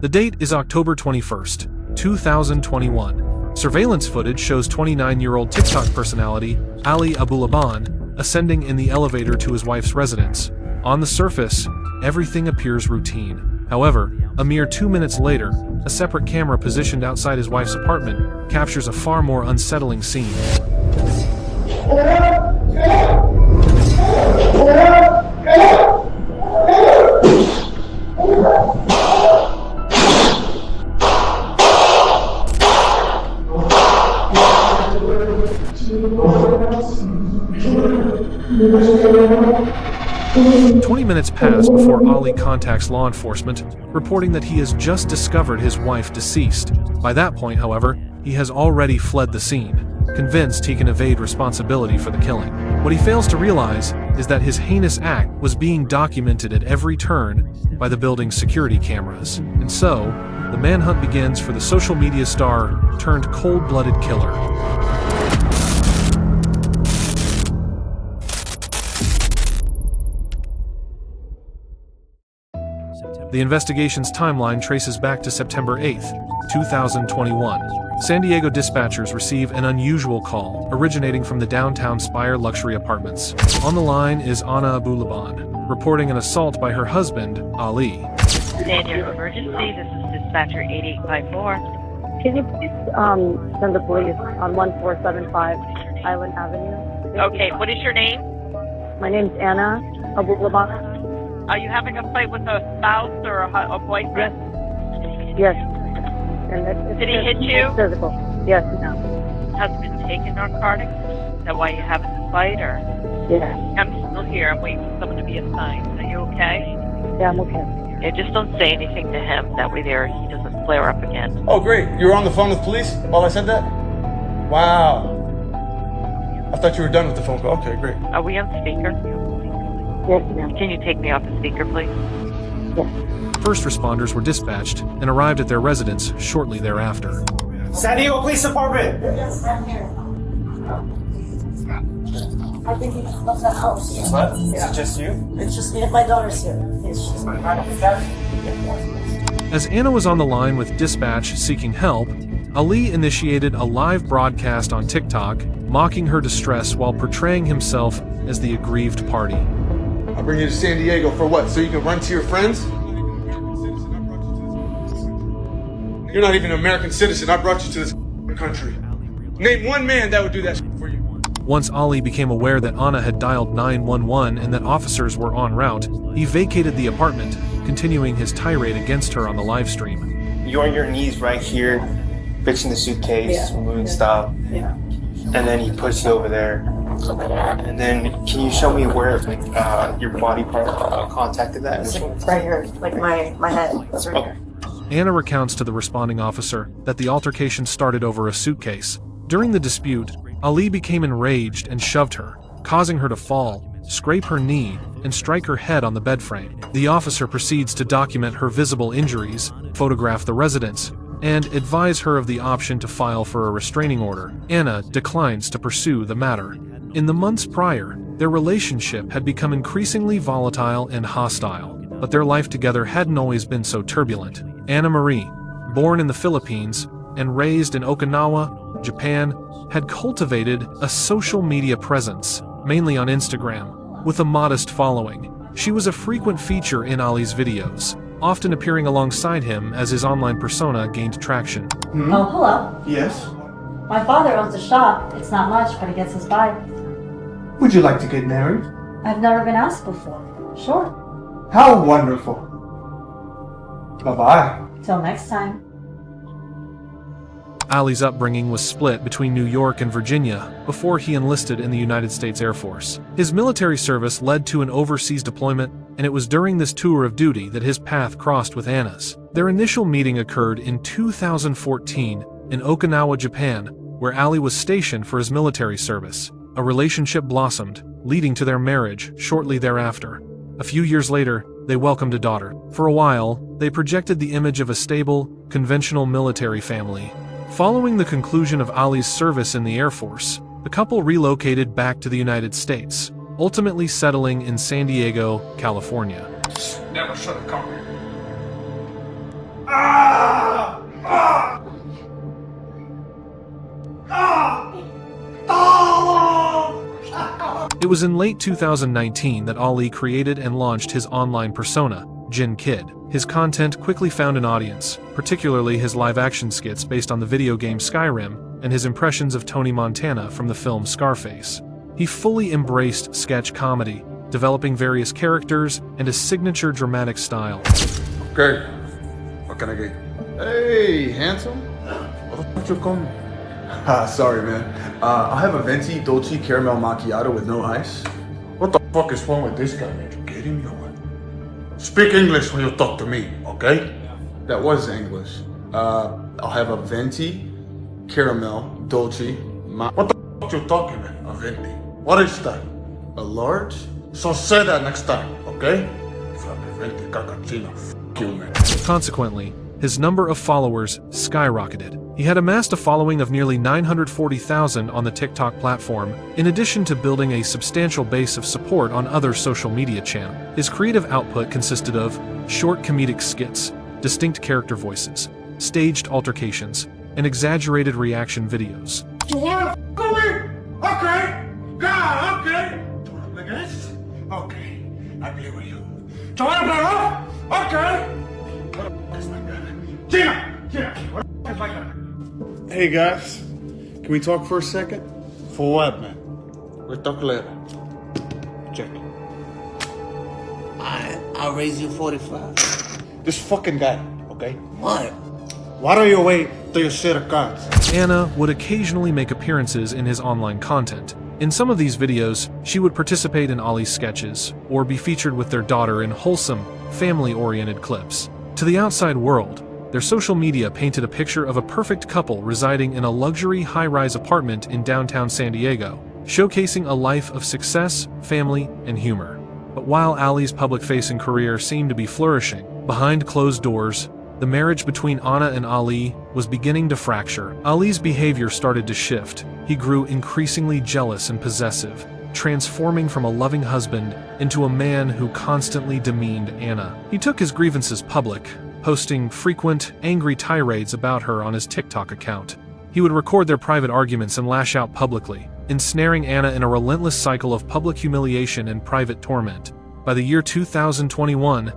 The date is October 21st, 2021. Surveillance footage shows 29-year-old TikTok personality Ali Abulaban ascending in the elevator to his wife's residence. On the surface, everything appears routine. However, a mere 2 minutes later, a separate camera positioned outside his wife's apartment captures a far more unsettling scene. 20 minutes pass before Ali contacts law enforcement, reporting that he has just discovered his wife deceased. By that point, however, he has already fled the scene, convinced he can evade responsibility for the killing. What he fails to realize is that his heinous act was being documented at every turn by the building's security cameras. And so, the manhunt begins for the social media star turned cold-blooded killer. The investigation's timeline traces back to September 8, 2021. San Diego dispatchers receive an unusual call originating from the downtown Spire luxury apartments. On the line is Anna Abulaban, reporting an assault by her husband, Ali. San Diego emergency, this is dispatcher 8854. Can you please send the police on 1475 Island Avenue? Okay, what is your name? My name's Anna Abulaban. Are you having a fight with a spouse or a boyfriend? Yes. And Did he hit you? Physical. Yes. No. Has been taken narcotics? Is that why you're having the fight, or? Yeah. I'm still here. I'm waiting for someone to be assigned. Are you okay? Yeah, I'm okay. Yeah, just don't say anything to him. That way there he doesn't flare up again. Oh, great. You were on the phone with police while I said that? Wow. I thought you were done with the phone call. Okay, great. Are we on speaker? Yes, ma'am. Can you take me off the speaker, please? Yes. First responders were dispatched and arrived at their residence shortly thereafter. San Diego Police Department! Yes, I'm here. I think he left the house. What? Is it just you? It's just me and my daughter's here. She's As Anna was on the line with dispatch seeking help, Ali initiated a live broadcast on TikTok, mocking her distress while portraying himself as the aggrieved party. I'll bring you to San Diego for what? So you can run to your friends? You're not even an American citizen. I brought you to this country. Name one man that would do that for you. Once Ali became aware that Anna had dialed 911 and that officers were en route, he vacated the apartment, continuing his tirade against her on the live stream. You're on your knees right here, fixing the suitcase, removing stuff. Yeah. And then he puts you over there. And then, can you show me where your body part contacted that? It's like right here, like my head. It's right here. Anna recounts to the responding officer that the altercation started over a suitcase. During the dispute, Ali became enraged and shoved her, causing her to fall, scrape her knee, and strike her head on the bed frame. The officer proceeds to document her visible injuries, photograph the residence, and advise her of the option to file for a restraining order. Anna declines to pursue the matter. In the months prior, their relationship had become increasingly volatile and hostile, but their life together hadn't always been so turbulent. Anna Marie, born in the Philippines and raised in Okinawa, Japan, had cultivated a social media presence, mainly on Instagram, with a modest following. She was a frequent feature in Ali's videos, often appearing alongside him as his online persona gained traction. Oh, hello. Yes? My father owns a shop. It's not much, but he gets us by. Would you like to get married? I've never been asked before. Sure. How wonderful. Bye-bye. Till next time. Ali's upbringing was split between New York and Virginia before he enlisted in the United States Air Force. His military service led to an overseas deployment, and it was during this tour of duty that his path crossed with Anna's. Their initial meeting occurred in 2014 in Okinawa, Japan, where Ali was stationed for his military service. A relationship blossomed, leading to their marriage shortly thereafter. A few years later, they welcomed a daughter. For a while, they projected the image of a stable, conventional military family. Following the conclusion of Ali's service in the Air Force, the couple relocated back to the United States, ultimately settling in San Diego, California. Never should have come here. It was in late 2019 that Ali created and launched his online persona, Jin Kid. His content quickly found an audience, particularly his live-action skits based on the video game Skyrim and his impressions of Tony Montana from the film Scarface. He fully embraced sketch comedy, developing various characters and a signature dramatic style. Okay. What can I get? Hey, handsome. What the fuck you calling me? Sorry, man. I'll have a venti dolce caramel macchiato with no ice. What the fuck is wrong with this guy, man? You get him or what? Speak English when you talk to me, okay? That was English. I'll have a venti caramel dolce What the fuck you talking, man? A venti. What is that? a large. So say that next time, okay? Fucking venti cacachino. Fuck you, man. Consequently, his number of followers skyrocketed. He had amassed a following of nearly 940,000 on the TikTok platform, in addition to building a substantial base of support on other social media channels. His creative output consisted of short comedic skits, distinct character voices, staged altercations, and exaggerated reaction videos. You wanna f with me? Okay. God, okay. You wanna play this? Okay. I play with you. You wanna play off? Okay. What the f is my gun? Gina! What the f is my gun? Hey guys, can we talk for a second? For what, man? We'll talk later. Check. I'll raise you 45. This fucking guy, okay? What? Why don't you wait till you see the cards? Anna would occasionally make appearances in his online content. In some of these videos, she would participate in Ali's sketches, or be featured with their daughter in wholesome, family-oriented clips. To the outside world, their social media painted a picture of a perfect couple residing in a luxury high-rise apartment in downtown San Diego, showcasing a life of success, family, and humor. But while Ali's public-facing career seemed to be flourishing, behind closed doors, the marriage between Anna and Ali was beginning to fracture. Ali's behavior started to shift. He grew increasingly jealous and possessive, transforming from a loving husband into a man who constantly demeaned Anna. He took his grievances public, posting frequent, angry tirades about her on his TikTok account. He would record their private arguments and lash out publicly, ensnaring Anna in a relentless cycle of public humiliation and private torment. By the year 2021,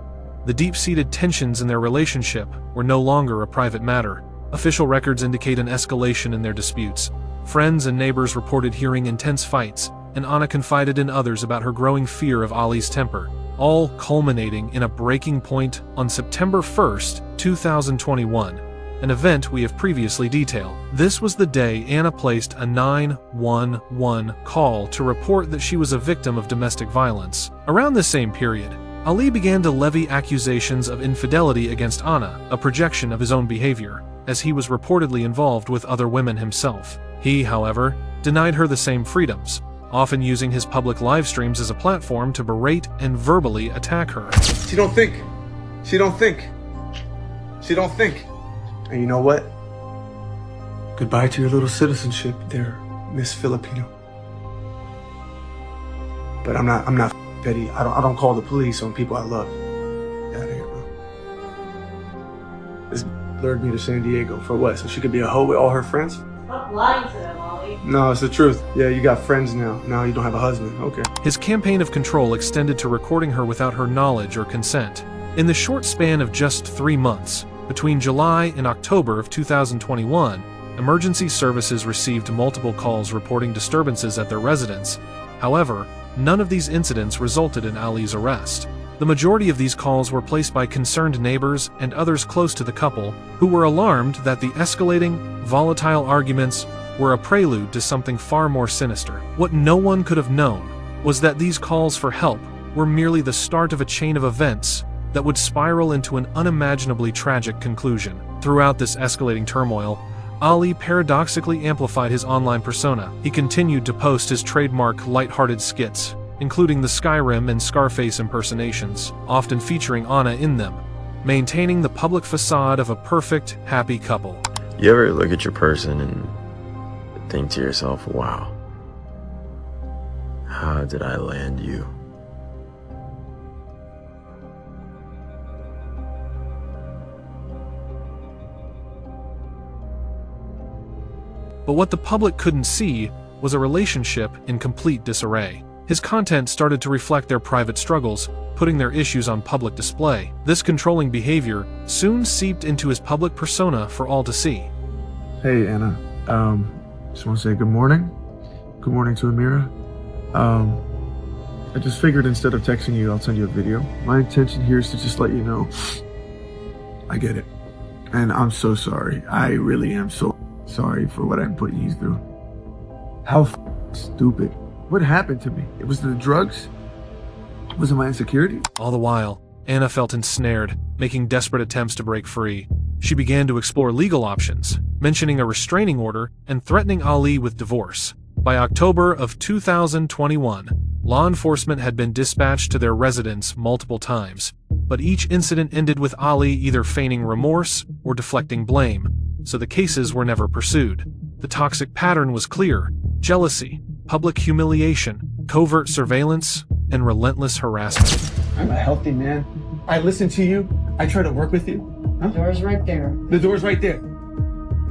the deep-seated tensions in their relationship were no longer a private matter. Official records indicate an escalation in their disputes. Friends and neighbors reported hearing intense fights, and Anna confided in others about her growing fear of Ali's temper, all culminating in a breaking point on September 1st, 2021, an event we have previously detailed. This was the day Anna placed a 911 call to report that she was a victim of domestic violence. Around this same period, Ali began to levy accusations of infidelity against Anna, a projection of his own behavior, as he was reportedly involved with other women himself. He, however, denied her the same freedoms, often using his public live streams as a platform to berate and verbally attack her. She don't think. She don't think. She don't think. And you know what? Goodbye to your little citizenship there, Miss Filipino. But I'm not petty. I don't call the police on people I love. Get out of here, bro. This lured me to San Diego for what? So she could be a hoe with all her friends? Stop lying to them, Ollie. No, it's the truth. Yeah, you got friends now. Now you don't have a husband. Okay. His campaign of control extended to recording her without her knowledge or consent. In the short span of just 3 months, between July and October of 2021, emergency services received multiple calls reporting disturbances at their residence. However, none of these incidents resulted in Ali's arrest. The majority of these calls were placed by concerned neighbors and others close to the couple, who were alarmed that the escalating, volatile arguments were a prelude to something far more sinister. What no one could have known was that these calls for help were merely the start of a chain of events that would spiral into an unimaginably tragic conclusion. Throughout this escalating turmoil, Ali paradoxically amplified his online persona. He continued to post his trademark lighthearted skits, including the Skyrim and Scarface impersonations, often featuring Anna in them, maintaining the public facade of a perfect, happy couple. You ever look at your person and think to yourself, wow, how did I land you? But what the public couldn't see was a relationship in complete disarray. His content started to reflect their private struggles, putting their issues on public display. This controlling behavior soon seeped into his public persona for all to see. Hey, Anna. Just want to say good morning. Good morning to Amira. I just figured instead of texting you, I'll send you a video. My intention here is to just let you know I get it. And I'm so sorry. I really am so sorry for what I'm putting you through. How stupid. What happened to me? It was the drugs? Was it my insecurity? All the while, Anna felt ensnared, making desperate attempts to break free. She began to explore legal options, mentioning a restraining order and threatening Ali with divorce. By October of 2021, law enforcement had been dispatched to their residence multiple times, but each incident ended with Ali either feigning remorse or deflecting blame, so the cases were never pursued. The toxic pattern was clear: jealousy, public humiliation, covert surveillance, and relentless harassment. I'm a healthy man. I listen to you. I try to work with you. Huh? The door's right there. The door's right there.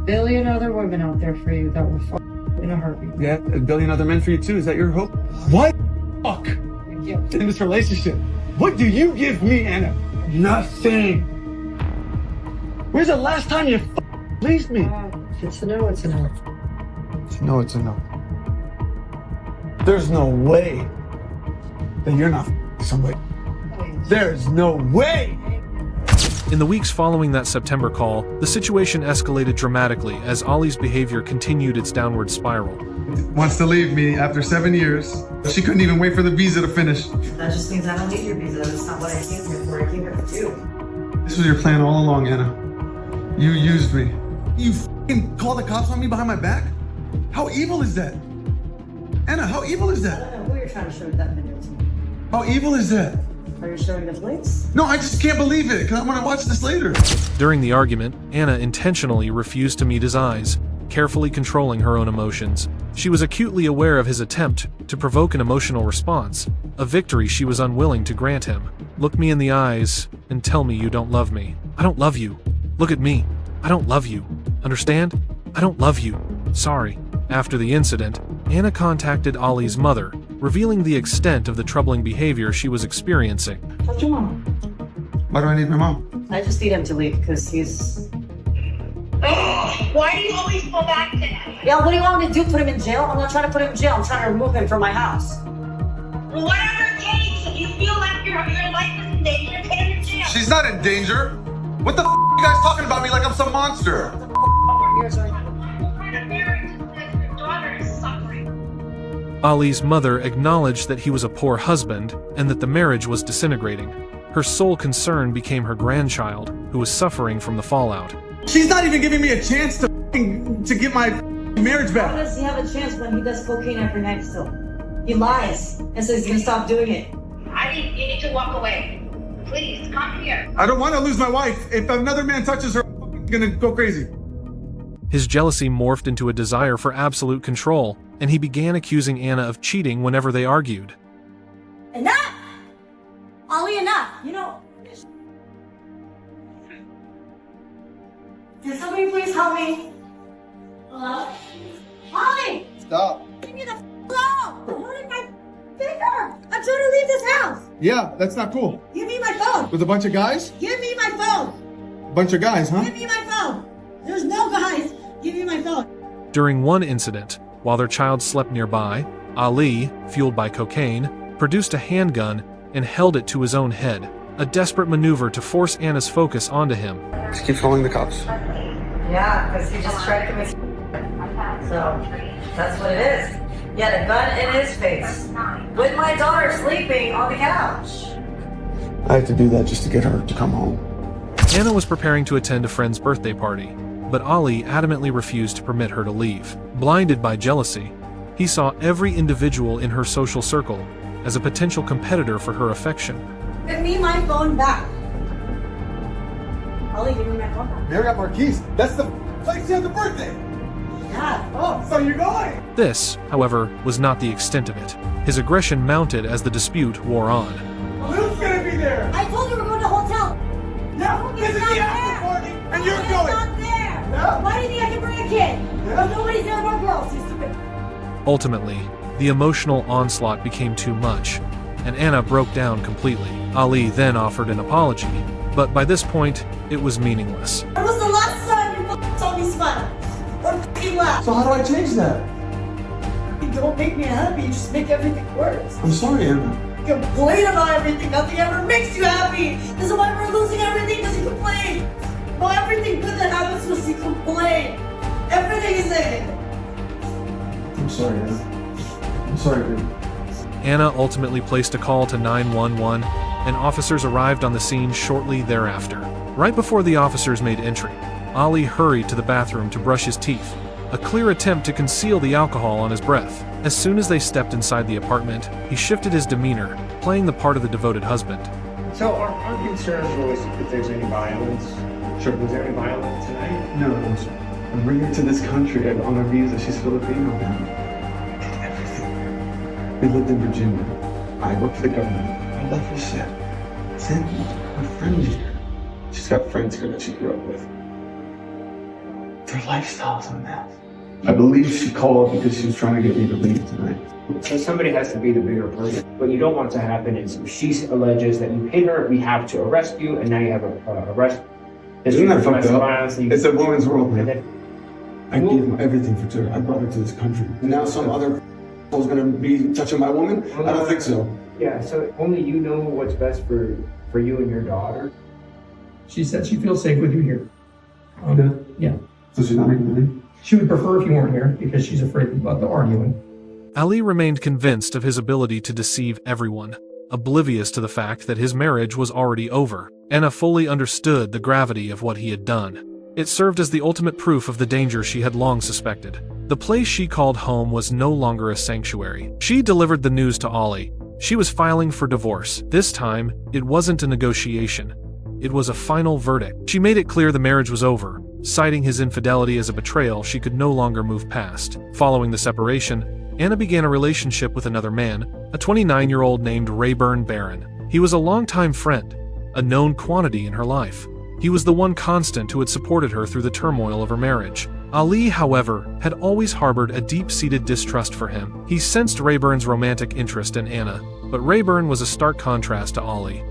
Billion other women out there for you that will fuck in a heartbeat. Yeah, a billion other men for you too. Is that your hope? What? Fuck. In this relationship. What do you give me, Anna? Nothing. Where's the last time you pleased me? If it's a no, it's a no. No, it's a no. There's no way that you're not somebody. There's no way! In the weeks following that September call, the situation escalated dramatically as Ali's behavior continued its downward spiral. Wants to leave me after 7 years. She couldn't even wait for the visa to finish. That just means I don't need your visa. That's not what I came here for. I came here for you. This was your plan all along, Anna. You used me. You f***ing called the cops on me behind my back? How evil is that? Anna, how evil is I that? don't know who you're trying to show that video to. How evil is that? Are you showing the police? No, I just can't believe it, because I want to watch this later. During the argument, Anna intentionally refused to meet his eyes, carefully controlling her own emotions. She was acutely aware of his attempt to provoke an emotional response, a victory she was unwilling to grant him. Look me in the eyes and tell me you don't love me. I don't love you. Look at me. I don't love you. Understand? I don't love you. Sorry. After the incident, Anna contacted Ali's mother, revealing the extent of the troubling behavior she was experiencing. What's your mom? Why do I need my mom? I just need him to leave because he's... Why do you always go back to him? Yeah, what do you want me to do? Put him in jail? I'm not trying to put him in jail. I'm trying to remove him from my house. Well, whatever it takes. If you feel like your life is in danger, put him in jail. She's not in danger. What the f*** are you guys talking about me like I'm some monster? What kind of marriage is this? Your daughter is suffering. Ali's mother acknowledged that he was a poor husband and that the marriage was disintegrating. Her sole concern became her grandchild, who was suffering from the fallout. She's not even giving me a chance to get my marriage How back. does he have a chance when he does cocaine every night still? He lies and says he's gonna stop doing it. You need to walk away. Please, come here. I don't want to lose my wife. If another man touches her, I'm gonna go crazy. His jealousy morphed into a desire for absolute control, and he began accusing Anna of cheating whenever they argued. Enough! Ali, enough! You know... Can somebody please help me? Hello? Ali! Stop. Leave me the alone! I'm hurting my finger! I'm trying to leave this house! Yeah, that's not cool. Give me my phone! With a bunch of guys? Give me my phone! Bunch of guys, huh? Give me my phone! There's no guys! Give me my phone! During one incident, while their child slept nearby, Ali, fueled by cocaine, produced a handgun and held it to his own head, a desperate maneuver to force Anna's focus onto him. Just keep following the cops. Yeah, because he just tried to commit. So, that's what it is. He had a gun in his face. With my daughter sleeping on the couch. I had to do that just to get her to come home. Anna was preparing to attend a friend's birthday party, but Ali adamantly refused to permit her to leave. Blinded by jealousy, he saw every individual in her social circle as a potential competitor for her affection. Give me my phone back. Ali, give me my phone back. Marriott Marquise, that's the place you had the birthday. Yeah. Oh, so you're going? This, however, was not the extent of it. His aggression mounted as the dispute wore on. Who's gonna be there? I told you we're going to the hotel. Yeah, this is the after party, and you're It's going. not there. Yeah. Why do you think I can bring a kid? Yeah. If nobody's there but girls, you stupid. Ultimately, the emotional onslaught became too much, and Anna broke down completely. Ali then offered an apology, but by this point, it was meaningless. When was the last time you saw me smile? Or f***ing laugh? So how do I change that? You don't make me happy, you just make everything worse. I'm sorry, Anna. You complain about everything, nothing ever makes you happy. This is why we're losing everything, because you complain. No, everything good that happens because you complain. Everything is negative. I'm sorry, Anna. I'm sorry, baby. Anna ultimately placed a call to 911, and officers arrived on the scene shortly thereafter. Right before the officers made entry, Ali hurried to the bathroom to brush his teeth, a clear attempt to conceal the alcohol on his breath. As soon as they stepped inside the apartment, he shifted his demeanor, playing the part of the devoted husband. So our concern is really if there's any violence. Sure, was there any violence tonight? No, sir. I'm bringing her to this country on a visa. She's Filipino now. We lived in Virginia. I worked for the government. I love her set. Send her friends here. She's got friends here that she grew up with. Their lifestyle's a mess. I believe she called because she was trying to get me to leave tonight. So somebody has to be the bigger person. What you don't want to happen is she alleges that you hit her, we have to arrest you, and now you have a arrest. Isn't that fucked up? Violence, It's a woman's world, man. I gave her everything for her. I brought her to this country. And now some other is going to be touching my woman? I don't think so. Yeah, so only you know what's best for you and your daughter. She said she feels safe with you here. Yeah. So she's not making money? She would prefer if you weren't here because she's afraid of the arguing. Ali remained convinced of his ability to deceive everyone, oblivious to the fact that his marriage was already over. Anna fully understood the gravity of what he had done. It served as the ultimate proof of the danger she had long suspected. The place she called home was no longer a sanctuary. She delivered the news to Ali. She was filing for divorce. This time, it wasn't a negotiation. It was a final verdict. She made it clear the marriage was over, citing his infidelity as a betrayal she could no longer move past. Following the separation, Anna began a relationship with another man, a 29-year-old named Rayburn Barron. He was a longtime friend, a known quantity in her life. He was the one constant who had supported her through the turmoil of her marriage. Ali, however, had always harbored a deep-seated distrust for him. He sensed Rayburn's romantic interest in Anna, but Rayburn was a stark contrast to Ali.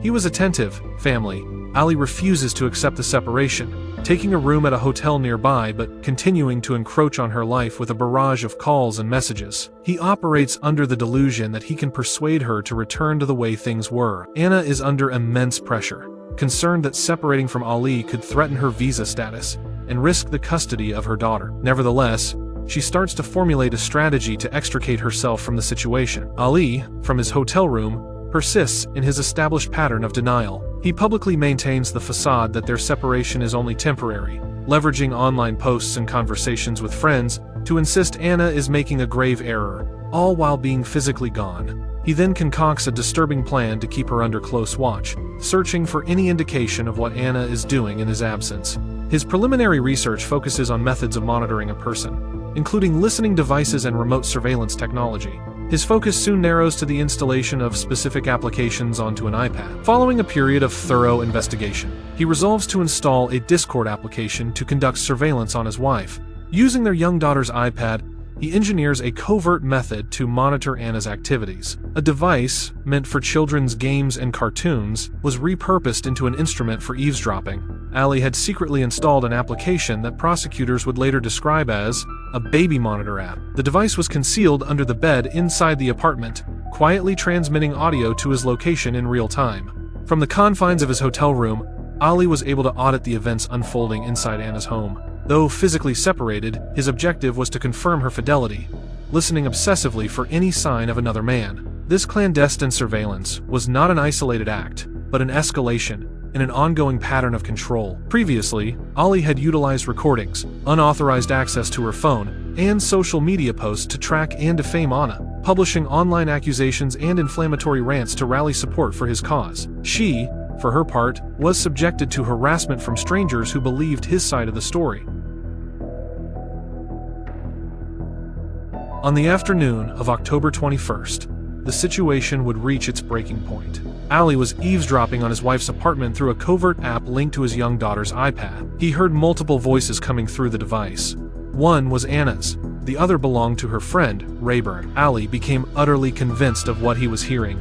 He was attentive, family. Ali refuses to accept the separation, taking a room at a hotel nearby but continuing to encroach on her life with a barrage of calls and messages. He operates under the delusion that he can persuade her to return to the way things were. Anna is under immense pressure, concerned that separating from Ali could threaten her visa status and risk the custody of her daughter. Nevertheless, she starts to formulate a strategy to extricate herself from the situation. Ali, from his hotel room, persists in his established pattern of denial. He publicly maintains the facade that their separation is only temporary, leveraging online posts and conversations with friends to insist Anna is making a grave error, all while being physically gone. He then concocts a disturbing plan to keep her under close watch, searching for any indication of what Anna is doing in his absence. His preliminary research focuses on methods of monitoring a person, including listening devices and remote surveillance technology. His focus soon narrows to the installation of specific applications onto an iPad. Following a period of thorough investigation, he resolves to install a Discord application to conduct surveillance on his wife. Using their young daughter's iPad, he engineers a covert method to monitor Anna's activities. A device, meant for children's games and cartoons, was repurposed into an instrument for eavesdropping. Ali had secretly installed an application that prosecutors would later describe as a baby monitor app. The device was concealed under the bed inside the apartment, quietly transmitting audio to his location in real time. From the confines of his hotel room, Ali was able to audit the events unfolding inside Anna's home. Though physically separated, his objective was to confirm her fidelity, listening obsessively for any sign of another man. This clandestine surveillance was not an isolated act, but an escalation in an ongoing pattern of control. Previously, Ali had utilized recordings, unauthorized access to her phone, and social media posts to track and defame Anna, publishing online accusations and inflammatory rants to rally support for his cause. She, for her part, was subjected to harassment from strangers who believed his side of the story. On the afternoon of October 21st, the situation would reach its breaking point. Ali was eavesdropping on his wife's apartment through a covert app linked to his young daughter's iPad. He heard multiple voices coming through the device. One was Anna's, The other belonged to her friend, Rayburn. Ali became utterly convinced of what he was hearing,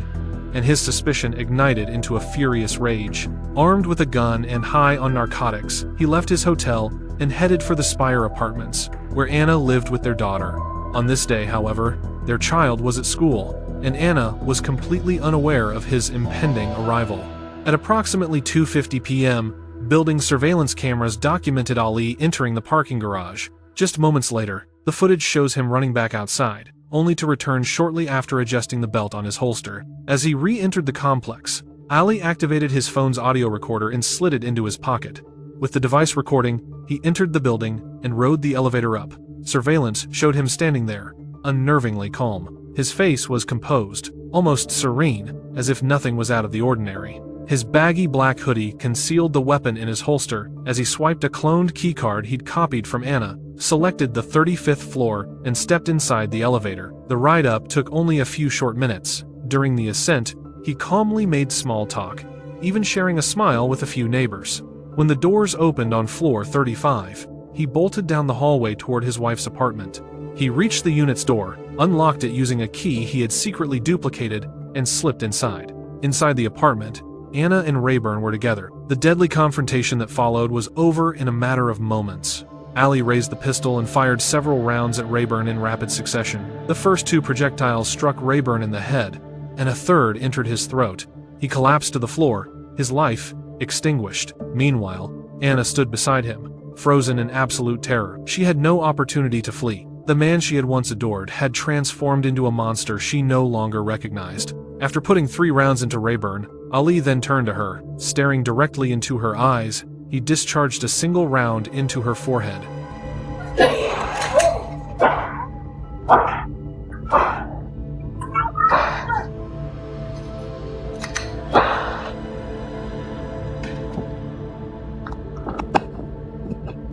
and his suspicion ignited into a furious rage. Armed with a gun and high on narcotics, he left his hotel and headed for the Spire Apartments, where Anna lived with their daughter. On this day, however, their child was at school, and Anna was completely unaware of his impending arrival. At approximately 2:50 p.m., building surveillance cameras documented Ali entering the parking garage. Just moments later, the footage shows him running back outside, only to return shortly after adjusting the belt on his holster. As he re-entered the complex, Ali activated his phone's audio recorder and slid it into his pocket. With the device recording, he entered the building and rode the elevator up. Surveillance showed him standing there, unnervingly calm. His face was composed, almost serene, as if nothing was out of the ordinary. His baggy black hoodie concealed the weapon in his holster as he swiped a cloned keycard he'd copied from Anna, selected the 35th floor, and stepped inside the elevator. The ride up took only a few short minutes. During the ascent, he calmly made small talk, even sharing a smile with a few neighbors. When the doors opened on floor 35, he bolted down the hallway toward his wife's apartment. He reached the unit's door, unlocked it using a key he had secretly duplicated, and slipped inside. Inside the apartment, Anna and Rayburn were together. The deadly confrontation that followed was over in a matter of moments. Ali raised the pistol and fired several rounds at Rayburn in rapid succession. The first 2 projectiles struck Rayburn in the head, and a third entered his throat. He collapsed to the floor, his life extinguished. Meanwhile, Anna stood beside him, frozen in absolute terror. She had no opportunity to flee. The man she had once adored had transformed into a monster she no longer recognized. After putting 3 rounds into Rayburn, Ali then turned to her. Staring directly into her eyes, he discharged a single round into her forehead.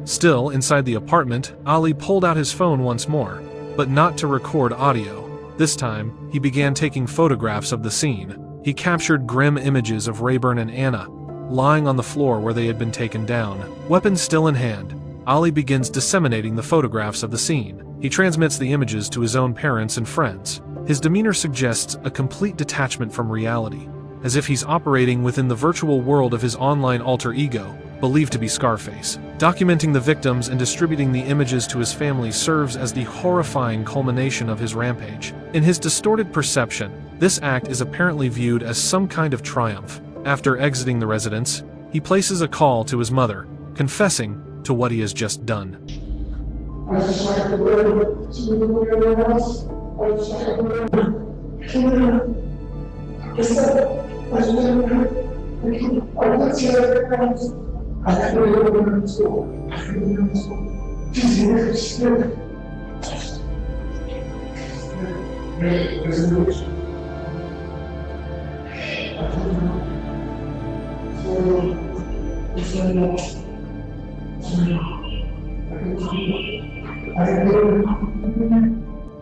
Still inside the apartment, Ali pulled out his phone once more, but not to record audio. This time, he began taking photographs of the scene. He captured grim images of Rayburn and Anna, lying on the floor where they had been taken down. Weapon still in hand, Ali begins disseminating the photographs of the scene. He transmits the images to his own parents and friends. His demeanor suggests a complete detachment from reality, as if he's operating within the virtual world of his online alter ego, believed to be Scarface. Documenting the victims and distributing the images to his family serves as the horrifying culmination of his rampage. In his distorted perception, this act is apparently viewed as some kind of triumph. After exiting the residence, he places a call to his mother, confessing to what he has just done. I just like the word to the house. I just like the word to I had no other in school. I had no other school. Jesus, Spirit.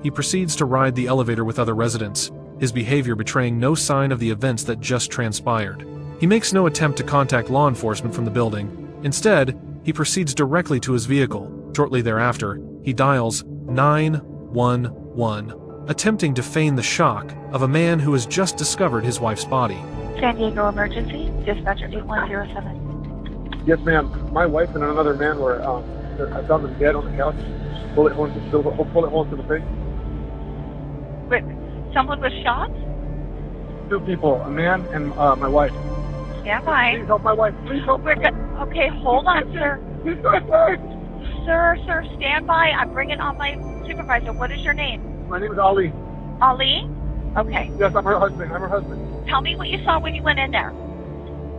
He proceeds to ride the elevator with other residents, his behavior betraying no sign of the events that just transpired. He makes no attempt to contact law enforcement from the building. Instead, he proceeds directly to his vehicle. Shortly thereafter, he dials 911, attempting to feign the shock of a man who has just discovered his wife's body. San Diego Emergency, dispatcher 8107. Yes, ma'am. My wife and another man were, I found them dead on the couch. Bullet holes to the face. Wait, someone was shot? 2 people, a man and my wife. Stand by. Please help my wife. Please help me. Okay, hold on, sir. Sir, stand by. I'm bringing on my supervisor. What is your name? My name is Ali. Ali? Okay. Yes, I'm her husband. Tell me what you saw when you went in there.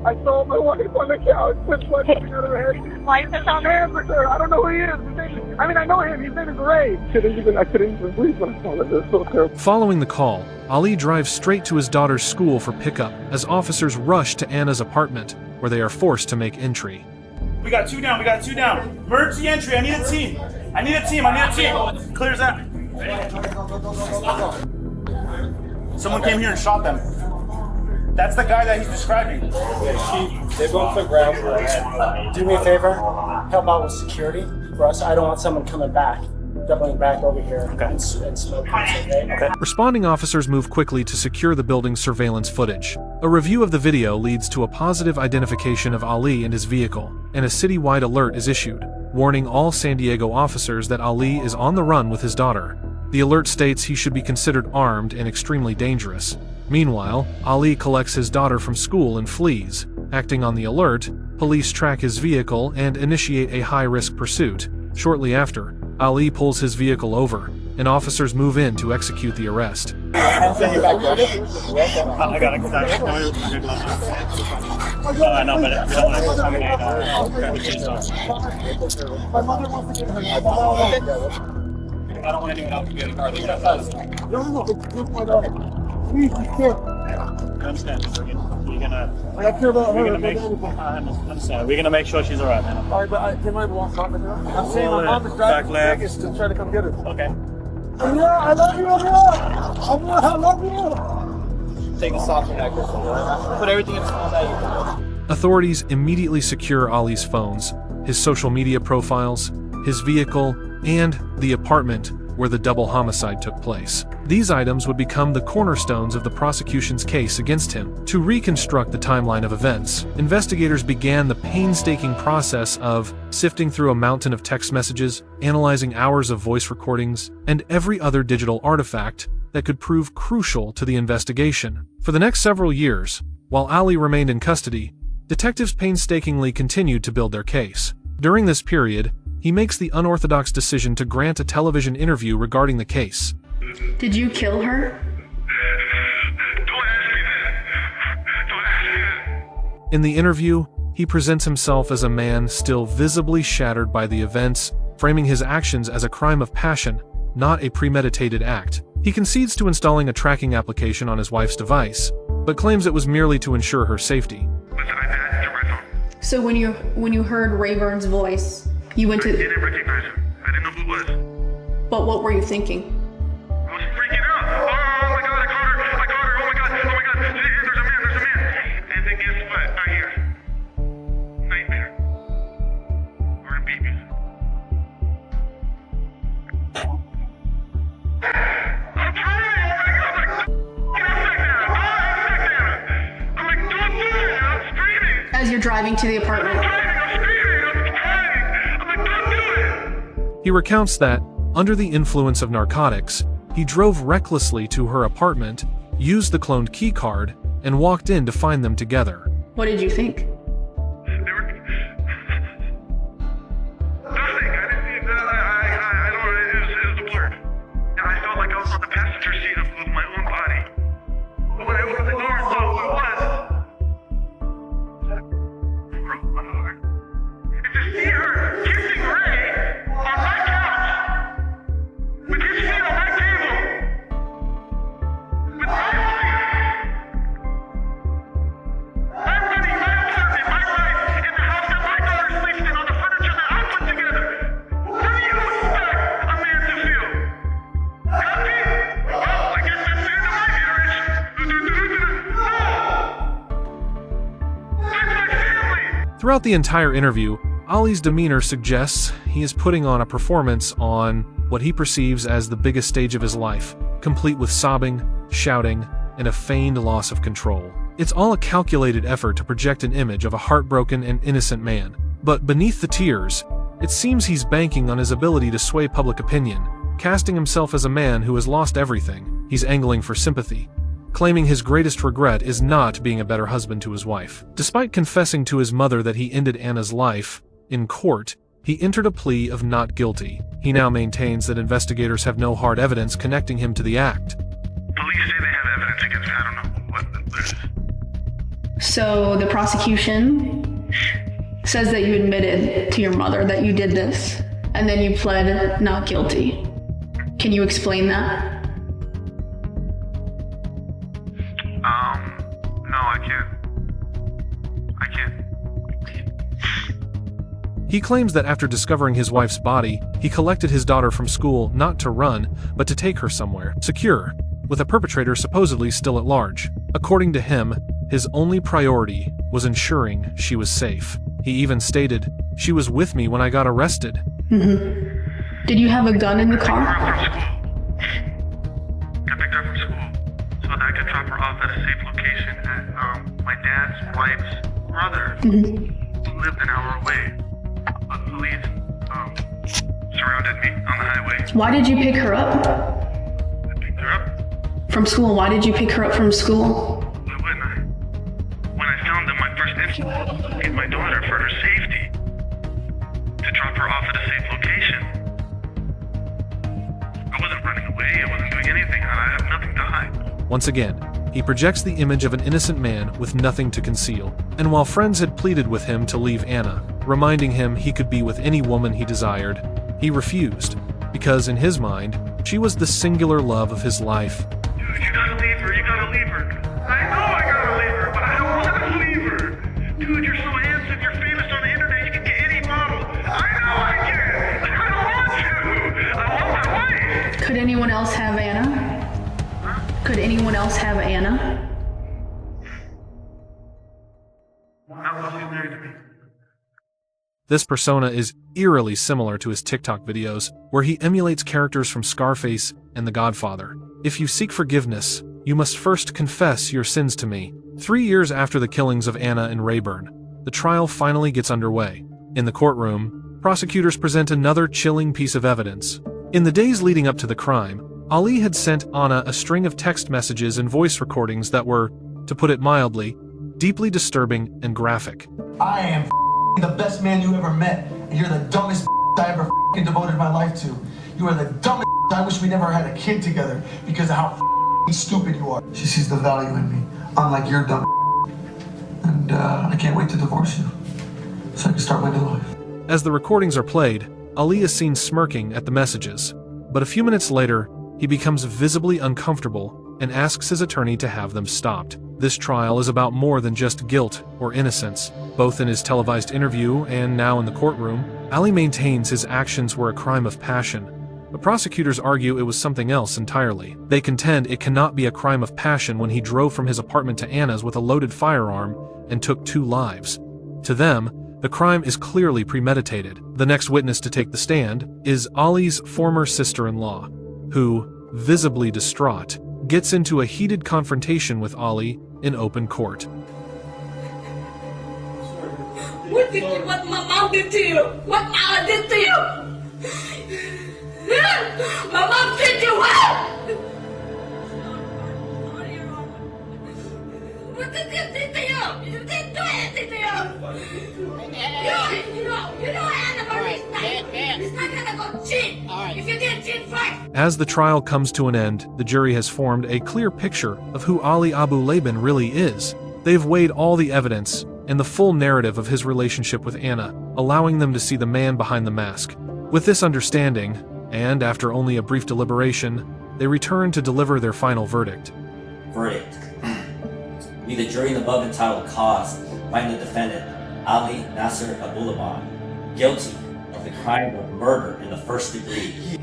I saw my wife on the couch with blood coming out of her head. Wife is on the sir. I don't know who he is. I know him. His name is Ray. I couldn't even believe what I saw. It was so terrible. Following the call, Ali drives straight to his daughter's school for pickup as officers rush to Anna's apartment, where they are forced to make entry. We got 2 down. Emergency entry. I need a team. Clears that. Someone came here and shot them. That's the guy that he's describing. They both took rounds to the head. Do me a favor, help out with security for us. I don't want someone coming back. definitely back over here and smoke this, okay? Responding officers move quickly to secure the building's surveillance footage. A review of the video leads to a positive identification of Ali and his vehicle, and a citywide alert is issued, warning all San Diego officers that Ali is on the run with his daughter. The alert states he should be considered armed and extremely dangerous. Meanwhile, Ali collects his daughter from school and flees. Acting on the alert, police track his vehicle and initiate a high-risk pursuit. Shortly after, Ali pulls his vehicle over, and officers move in to execute the arrest. I got it. I know, but we don't want to contaminate the case. I don't want anyone else to get a car. Leave that fast. I understand. We're gonna make sure she's alright, man. Alright, but I can't remember one time. I'm saying my mom is driving Vegas to try to come get her. Okay. Yeah, I love you, I love you. Take the soft connector. Put everything in small bag. Authorities immediately secure Ali's phones, his social media profiles, his vehicle, and the apartment where the double homicide took place. These items would become the cornerstones of the prosecution's case against him. To reconstruct the timeline of events, investigators began the painstaking process of sifting through a mountain of text messages, analyzing hours of voice recordings, and every other digital artifact that could prove crucial to the investigation. For the next several years, while Ali remained in custody, detectives painstakingly continued to build their case. During this period, he makes the unorthodox decision to grant a television interview regarding the case. Did you kill her? Don't ask me that. Don't ask me that. In the interview, he presents himself as a man still visibly shattered by the events, framing his actions as a crime of passion, not a premeditated act. He concedes to installing a tracking application on his wife's device, but claims it was merely to ensure her safety. So when you heard Rayburn's voice, you went to... I didn't recognize him. I didn't know who it was. But what were you thinking? I was freaking out. Oh my god, I caught her. Oh my god. There's a man. And then guess what? I hear nightmare. Or in babies. I'm trying. I'm like, don't do it. I'm screaming. As you're driving to the apartment. He recounts that, under the influence of narcotics, he drove recklessly to her apartment, used the cloned keycard, and walked in to find them together. What did you think? Nothing. I didn't see that. I don't know. It was a blur. And I felt like I was on the passenger seat of my own body. But when I opened the door and saw who it was, broke my heart. And to see her kissing Ray on my couch, with his feet on my table, with my wife. I'm running my apartment, my life, in the house that my daughter sleeps in, on the furniture that I put together. How do you expect a man to feel? Happy? Well, I guess that's the end of my marriage. No! That's my family! Throughout the entire interview, Ali's demeanor suggests he is putting on a performance on what he perceives as the biggest stage of his life, complete with sobbing, shouting, and a feigned loss of control. It's all a calculated effort to project an image of a heartbroken and innocent man. But beneath the tears, it seems he's banking on his ability to sway public opinion, casting himself as a man who has lost everything. He's angling for sympathy, claiming his greatest regret is not being a better husband to his wife. Despite confessing to his mother that he ended Anna's life, in court, he entered a plea of not guilty. He now maintains that investigators have no hard evidence connecting him to the act. Police say they have evidence against me. I don't know what it is. So the prosecution says that you admitted to your mother that you did this, and then you pled not guilty. Can you explain that? No, I can't. He claims that after discovering his wife's body, he collected his daughter from school not to run, but to take her somewhere secure, with a perpetrator supposedly still at large. According to him, his only priority was ensuring she was safe. He even stated, "She was with me when I got arrested." Did you have a gun in the car? Got picked up from school so that I could drop her off at a safe location. And my dad's wife's brother lived an hour away. But police surrounded me on the highway. Why did you pick her up? I picked her up. From school? Why did you pick her up from school? Why wouldn't I? When I found them, my first instinct was to get my daughter for her safety. To drop her off at a safe location. I wasn't running away. I wasn't doing anything. I have nothing to hide. Once again, he projects the image of an innocent man with nothing to conceal. And while friends had pleaded with him to leave Anna, reminding him he could be with any woman he desired, he refused, because in his mind, she was the singular love of his life. Dude, you gotta leave her. You gotta leave her. I know I gotta leave her, but I don't want to leave her. Dude, you're so handsome. You're famous on the internet. You can get any model. I know I can. I don't want to. I want my wife. Could anyone else have Anna? Could anyone else have Anna? Not while she's married to me. This persona is eerily similar to his TikTok videos, where he emulates characters from Scarface and The Godfather. If you seek forgiveness, you must first confess your sins to me. 3 years after the killings of Anna and Rayburn, the trial finally gets underway. In the courtroom, prosecutors present another chilling piece of evidence. In the days leading up to the crime, Ali had sent Anna a string of text messages and voice recordings that were, to put it mildly, deeply disturbing and graphic. I am the best man you ever met, and you're the dumbest I ever devoted my life to. You are the dumbest. I wish we never had a kid together because of how stupid you are. She sees the value in me, unlike your dumb. And I can't wait to divorce you, so I can start my new life. As the recordings are played, Ali is seen smirking at the messages, but a few minutes later, he becomes visibly uncomfortable and asks his attorney to have them stopped. This trial is about more than just guilt or innocence. Both in his televised interview and now in the courtroom, Ali maintains his actions were a crime of passion. The prosecutors argue it was something else entirely. They contend it cannot be a crime of passion when he drove from his apartment to Anna's with a loaded firearm and took 2 lives. To them, the crime is clearly premeditated. The next witness to take the stand is Ali's former sister-in-law, who, visibly distraught, gets into a heated confrontation with Ali in open court. What my mom did to you? What Mama did to you? My mom did you what? What did you do to you? You didn't do anything to you. You know Anna Marie's not gonna go cheat. If you didn't cheat first. As the trial comes to an end, the jury has formed a clear picture of who Ali Abulaban really is. They've weighed all the evidence and the full narrative of his relationship with Anna, allowing them to see the man behind the mask. With this understanding, and after only a brief deliberation, they return to deliver their final verdict. Verdict. We, the jury in the above entitled cause, find the defendant, Ali Nasser Abulaban, guilty of the crime of murder in the first degree.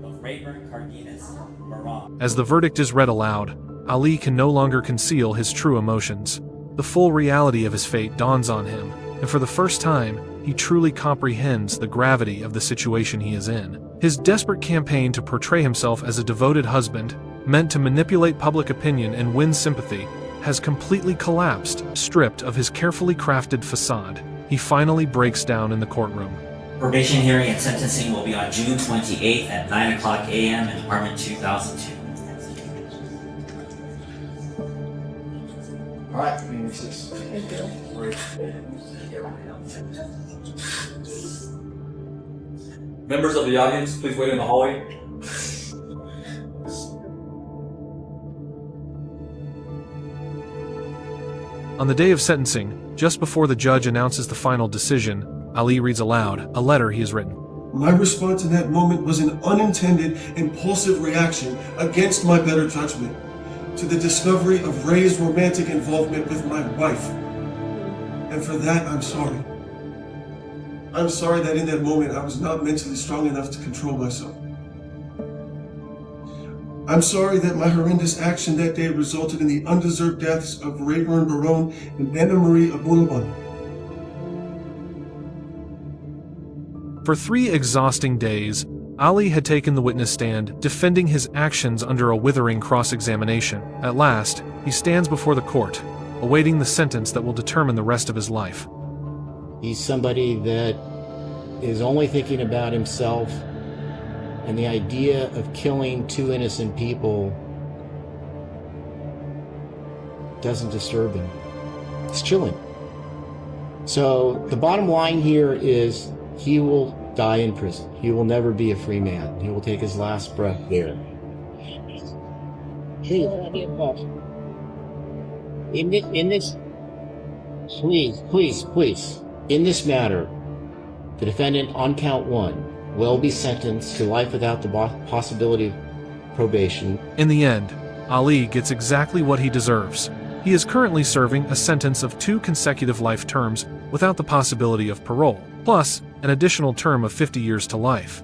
Of Rayburn Barron. As the verdict is read aloud, Ali can no longer conceal his true emotions. The full reality of his fate dawns on him, and for the first time, he truly comprehends the gravity of the situation he is in. His desperate campaign to portray himself as a devoted husband, meant to manipulate public opinion and win sympathy, has completely collapsed. Stripped of his carefully crafted facade, he finally breaks down in the courtroom. Probation hearing and sentencing will be on June 28th at 9:00 a.m. in Department 2002. All right, recess. Thank you. Members of the audience, please wait in the hallway. On the day of sentencing, just before the judge announces the final decision, Ali reads aloud a letter he has written. My response in that moment was an unintended, impulsive reaction against my better judgment to the discovery of Ray's romantic involvement with my wife. And for that, I'm sorry. I'm sorry that in that moment I was not mentally strong enough to control myself. I'm sorry that my horrendous action that day resulted in the undeserved deaths of Rayburn Barron and Anna Marie Abulaban. For 3 exhausting days, Ali had taken the witness stand, defending his actions under a withering cross-examination. At last, he stands before the court, awaiting the sentence that will determine the rest of his life. He's somebody that is only thinking about himself, and the idea of killing 2 innocent people doesn't disturb him. It's chilling. So the bottom line here is he will die in prison. He will never be a free man. He will take his last breath there. Please, in this matter, the defendant on count 1 will be sentenced to life without the possibility of probation. In the end, Ali gets exactly what he deserves. He is currently serving a sentence of 2 consecutive life terms without the possibility of parole, plus an additional term of 50 years to life.